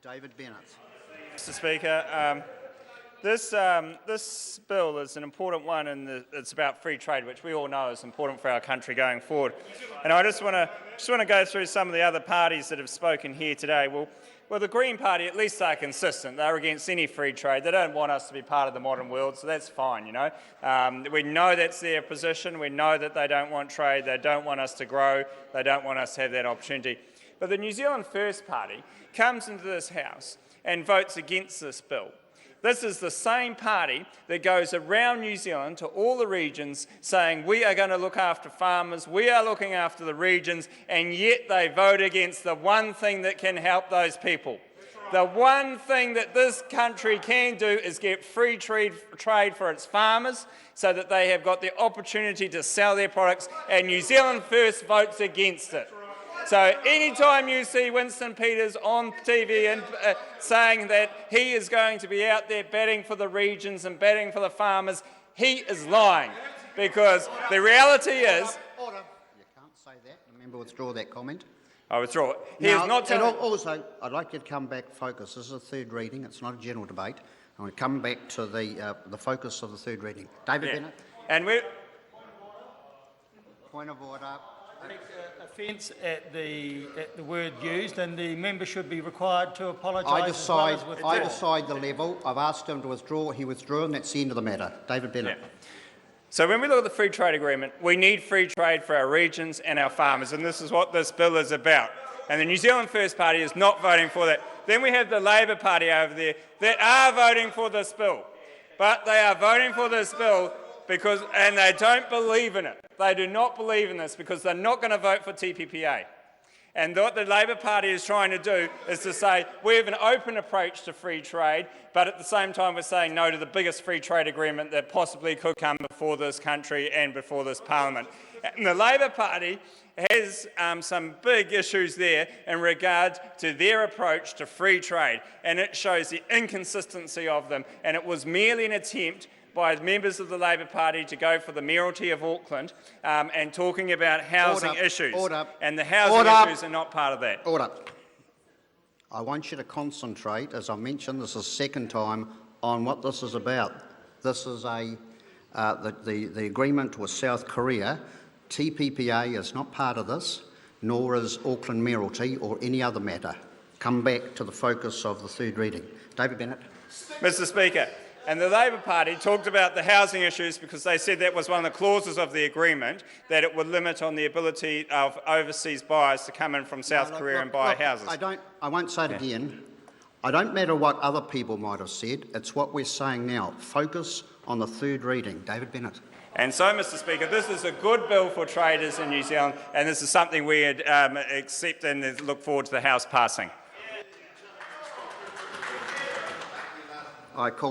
David Bennett. Mr Speaker, this bill is an important one, and it's about free trade, which we all know is important for our country going forward. And I just want to go through some of the other parties that have spoken here today. Well, the Green Party, at least they're consistent. They're against any free trade. They don't want us to be part of the modern world, so that's fine, you know. We know that's their position. We know that they don't want trade. They don't want us to grow. They don't want us to have that opportunity. But the New Zealand First Party comes into this House and votes against this bill. This is the same party that goes around New Zealand to all the regions saying we are going to look after farmers, we are looking after the regions, and yet they vote against the one thing that can help those people. The one thing that this country can do is get free trade for its farmers so that they have got the opportunity to sell their products, and New Zealand First votes against it. So anytime you see Winston Peters on TV and saying that he is going to be out there batting for the regions and batting for the farmers, he is lying, because the reality is... Order. You can't say that. Remember, withdraw that comment. I withdraw it. He is not telling... Also, I'd like you to come back focus. This is a third reading. It's not a general debate. I want to come back to the focus of the third reading. David Bennett. And we... Point of order. Offence at the word used, and the member should be required to apologise. I decide the level. I've asked him to withdraw. He withdrew, and that's the end of the matter. David Bennett. Yeah. So when we look at the free trade agreement, we need free trade for our regions and our farmers, and this is what this bill is about. And the New Zealand First Party is not voting for that. Then we have the Labour Party over there that are voting for this bill, but they are voting for this bill and they don't believe in it. They do not believe in this because they're not going to vote for TPPA. And what the Labour Party is trying to do is to say we have an open approach to free trade, but at the same time we're saying no to the biggest free trade agreement that possibly could come before this country and before this parliament. And the Labour Party has some big issues there in regard to their approach to free trade, and it shows the inconsistency of them, and it was merely an attempt by members of the Labour Party to go for the mayoralty of Auckland and talking about housing issues. And the housing issues are not part of that. Order. I want you to concentrate, as I mentioned, this is the second time, on what this is about. This is the agreement with South Korea. TPPA is not part of this, nor is Auckland mayoralty or any other matter. Come back to the focus of the third reading. David Bennett. Mr Speaker, and the Labour Party talked about the housing issues because they said that was one of the clauses of the agreement, that it would limit on the ability of overseas buyers to come in from South Korea and buy houses. I won't say it again. I don't matter what other people might have said. It's what we're saying now. Focus on the third reading. David Bennett. And so, Mr Speaker, this is a good bill for traders in New Zealand, and this is something we accept and look forward to the House passing. I call